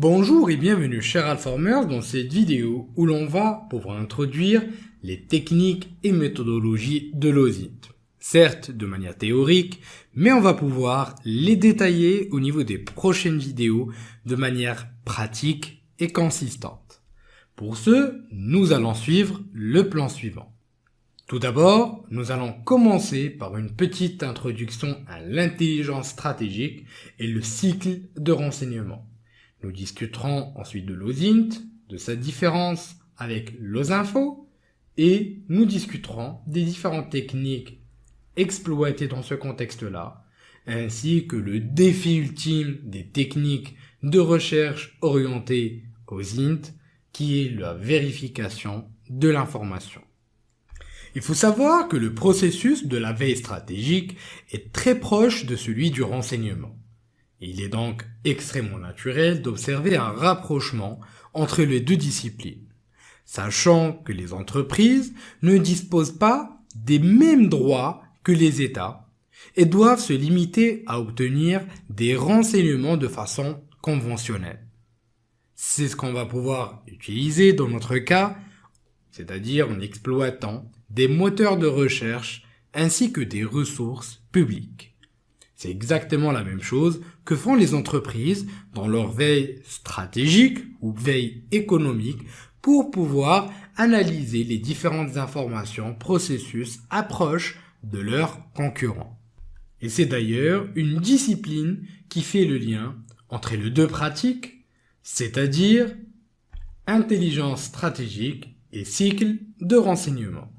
Bonjour et bienvenue chers Alformers dans cette vidéo où l'on va pouvoir introduire les techniques et méthodologies de l'OSINT. Certes de manière théorique, mais on va pouvoir les détailler au niveau des prochaines vidéos de manière pratique et consistante. Pour ce, nous allons suivre le plan suivant. Tout d'abord, nous allons commencer par une petite introduction à l'intelligence stratégique et le cycle de renseignement. Nous discuterons ensuite de l'OSINT, de sa différence avec l'OSINFO, et nous discuterons des différentes techniques exploitées dans ce contexte-là, ainsi que le défi ultime des techniques de recherche orientées OSINT, qui est la vérification de l'information. Il faut savoir que le processus de la veille stratégique est très proche de celui du renseignement. Il est donc extrêmement naturel d'observer un rapprochement entre les deux disciplines, sachant que les entreprises ne disposent pas des mêmes droits que les États et doivent se limiter à obtenir des renseignements de façon conventionnelle. C'est ce qu'on va pouvoir utiliser dans notre cas, c'est-à-dire en exploitant des moteurs de recherche ainsi que des ressources publiques. C'est exactement la même chose que font les entreprises dans leur veille stratégique ou veille économique pour pouvoir analyser les différentes informations, processus, approches de leurs concurrents. Et c'est d'ailleurs une discipline qui fait le lien entre les deux pratiques, c'est-à-dire intelligence stratégique et cycle de renseignement.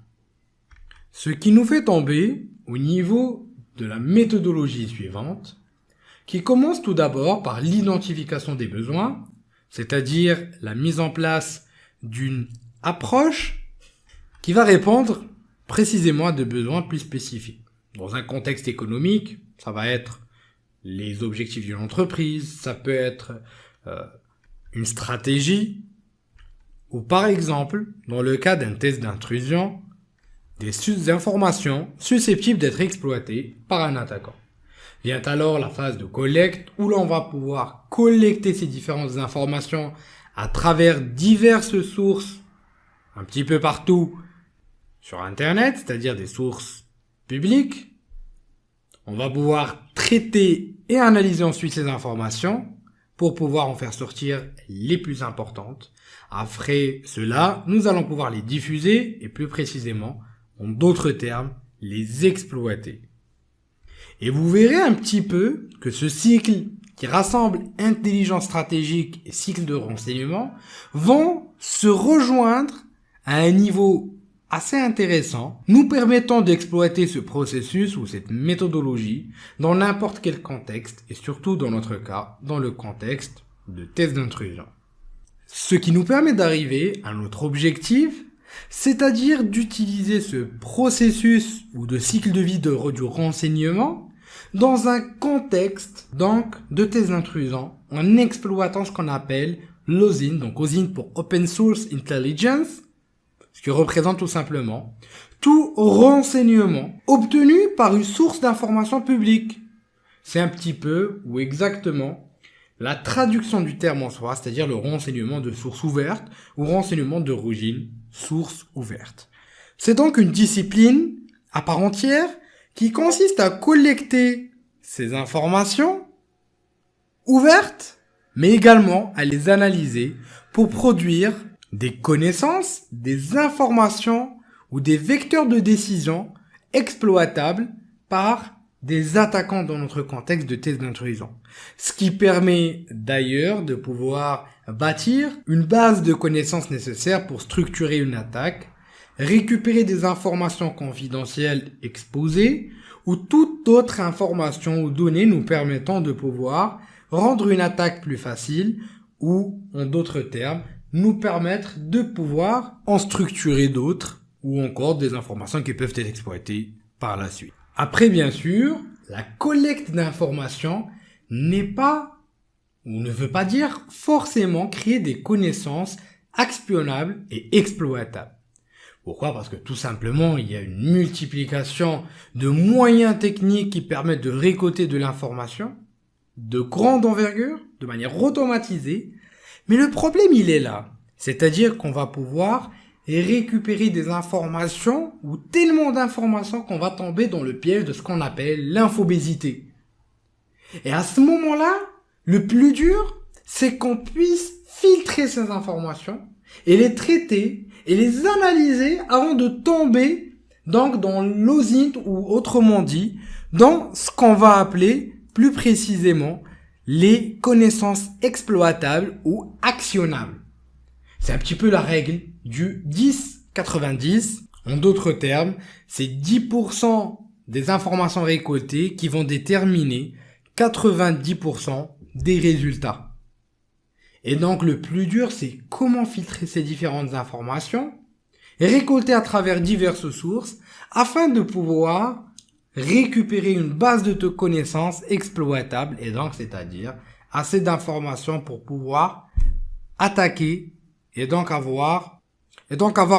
Ce qui nous fait tomber au niveau de la méthodologie suivante, qui commence tout d'abord par l'identification des besoins, c'est-à-dire la mise en place d'une approche qui va répondre précisément à des besoins plus spécifiques. Dans un contexte économique, ça va être les objectifs d'une entreprise, ça peut être une stratégie, ou par exemple, dans le cas d'un test d'intrusion, des informations susceptibles d'être exploitées par un attaquant. Vient alors la phase de collecte où l'on va pouvoir collecter ces différentes informations à travers diverses sources un petit peu partout sur Internet, c'est-à-dire des sources publiques. On va pouvoir traiter et analyser ensuite ces informations pour pouvoir en faire sortir les plus importantes. Après cela, nous allons pouvoir les diffuser et plus précisément, en d'autres termes, les exploiter. Et vous verrez un petit peu que ce cycle qui rassemble intelligence stratégique et cycle de renseignement vont se rejoindre à un niveau assez intéressant, nous permettant d'exploiter ce processus ou cette méthodologie dans n'importe quel contexte et surtout dans notre cas, dans le contexte de test d'intrusion. Ce qui nous permet d'arriver à notre objectif, c'est-à-dire d'utiliser ce processus ou de cycle de vie du renseignement dans un contexte donc de test d'intrusion en exploitant ce qu'on appelle l'OSINT, donc OSINT pour Open Source Intelligence, ce qui représente tout simplement tout renseignement obtenu par une source d'information publique. C'est un petit peu ou exactement la traduction du terme en soi, c'est-à-dire le renseignement de source ouverte ou renseignement d'origine source ouverte. C'est donc une discipline à part entière qui consiste à collecter ces informations ouvertes, mais également à les analyser pour produire des connaissances, des informations ou des vecteurs de décision exploitables par des attaquants dans notre contexte de test d'intrusion. Ce qui permet d'ailleurs de pouvoir bâtir une base de connaissances nécessaires pour structurer une attaque, récupérer des informations confidentielles exposées ou toute autre information ou données nous permettant de pouvoir rendre une attaque plus facile ou, en d'autres termes, nous permettre de pouvoir en structurer d'autres ou encore des informations qui peuvent être exploitées par la suite. Après, bien sûr, la collecte d'informations n'est pas ou ne veut pas dire forcément créer des connaissances actionnables et exploitables. Pourquoi ? Parce que tout simplement, il y a une multiplication de moyens techniques qui permettent de récolter de l'information de grande envergure, de manière automatisée, Mais le problème, il est là. C'est-à-dire qu'on va pouvoir récupérer des informations ou tellement d'informations qu'on va tomber dans le piège de ce qu'on appelle l'infobésité. Et à ce moment-là, le plus dur, c'est qu'on puisse filtrer ces informations et les traiter et les analyser avant de tomber donc dans l'OSINT ou autrement dit dans ce qu'on va appeler plus précisément les connaissances exploitables ou actionnables. C'est un petit peu la règle du 10-90. En d'autres termes, c'est 10% des informations récoltées qui vont déterminer 90% des résultats. Et donc le plus dur, c'est comment filtrer ces différentes informations, récoltées à travers diverses sources, afin de pouvoir récupérer une base de connaissances exploitable, et donc c'est-à-dire assez d'informations pour pouvoir attaquer et donc avoir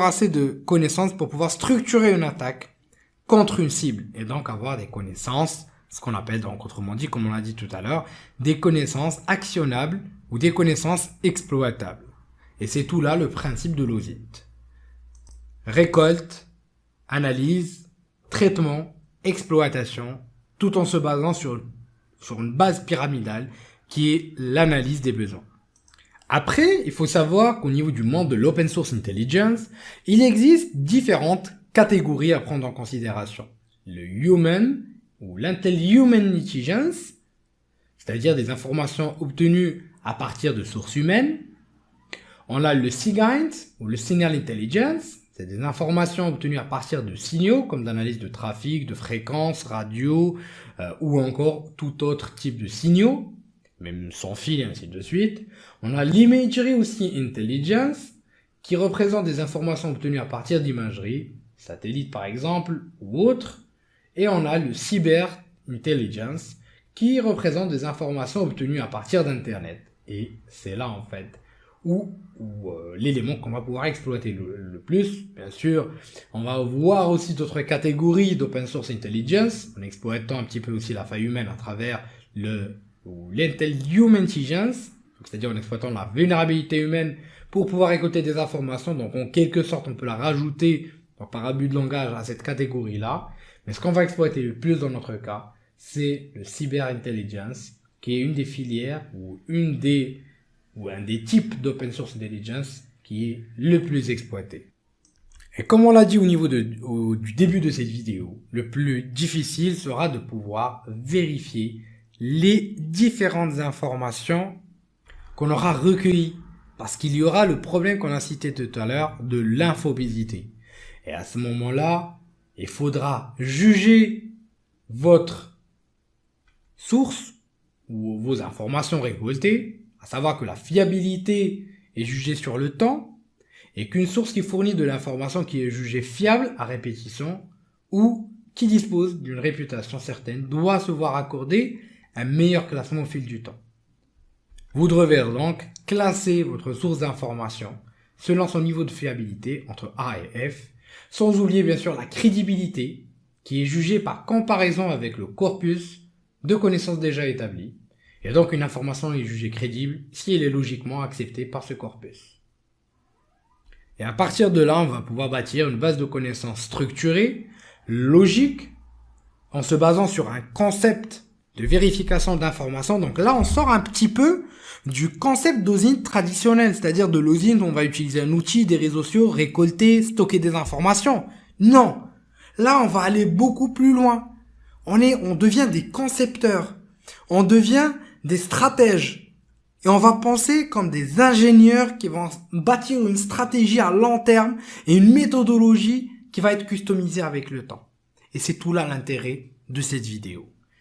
assez de connaissances pour pouvoir structurer une attaque contre une cible et donc avoir des connaissances, ce qu'on appelle donc autrement dit, comme on l'a dit tout à l'heure, des connaissances actionnables ou des connaissances exploitables. Et c'est tout là le principe de l'OSINT. Récolte, analyse, traitement, exploitation, tout en se basant sur une base pyramidale qui est l'analyse des besoins. Après, il faut savoir qu'au niveau du monde de l'Open Source Intelligence, il existe différentes catégories à prendre en considération. Le Human ou l'Intel-Human Intelligence, c'est-à-dire des informations obtenues à partir de sources humaines. On a le SIGINT ou le Signal Intelligence, c'est des informations obtenues à partir de signaux comme d'analyse de trafic, de fréquences, radio ou encore tout autre type de signaux, même sans fil et ainsi de suite. On a l'Imagery aussi Intelligence qui représente des informations obtenues à partir d'imagerie, satellites par exemple ou autres. Et on a le Cyber Intelligence qui représente des informations obtenues à partir d'Internet. Et c'est là en fait où l'élément qu'on va pouvoir exploiter le plus. Bien sûr, on va voir aussi d'autres catégories d'Open Source Intelligence, en exploitant un petit peu aussi la faille humaine à travers l'Intel Human Intelligence, c'est-à-dire en exploitant la vulnérabilité humaine pour pouvoir récolter des informations. Donc en quelque sorte, on peut la rajouter donc, par abus de langage à cette catégorie-là. Mais ce qu'on va exploiter le plus dans notre cas, c'est le Cyber Intelligence, qui est une des filières ou un des types d'Open Source Intelligence qui est le plus exploité. Et comme on l'a dit au niveau du début de cette vidéo, le plus difficile sera de pouvoir vérifier les différentes informations qu'on aura recueillies. Parce qu'il y aura le problème qu'on a cité tout à l'heure de l'infobésité. Et à ce moment-là, il faudra juger votre source ou vos informations récoltées, à savoir que la fiabilité est jugée sur le temps et qu'une source qui fournit de l'information qui est jugée fiable à répétition ou qui dispose d'une réputation certaine doit se voir accorder un meilleur classement au fil du temps. Vous devrez donc classer votre source d'information selon son niveau de fiabilité entre A et F, sans oublier bien sûr la crédibilité qui est jugée par comparaison avec le corpus de connaissances déjà établies. Et donc une information est jugée crédible si elle est logiquement acceptée par ce corpus. Et à partir de là, on va pouvoir bâtir une base de connaissances structurée, logique, en se basant sur un concept de vérification d'informations. Donc là, on sort un petit peu du concept d'OSINT traditionnel, c'est-à-dire de l'OSINT, on va utiliser un outil des réseaux sociaux, récolter, stocker des informations. Non, là, on va aller beaucoup plus loin. On devient des concepteurs, on devient des stratèges, et on va penser comme des ingénieurs qui vont bâtir une stratégie à long terme et une méthodologie qui va être customisée avec le temps. Et c'est tout là l'intérêt de cette vidéo.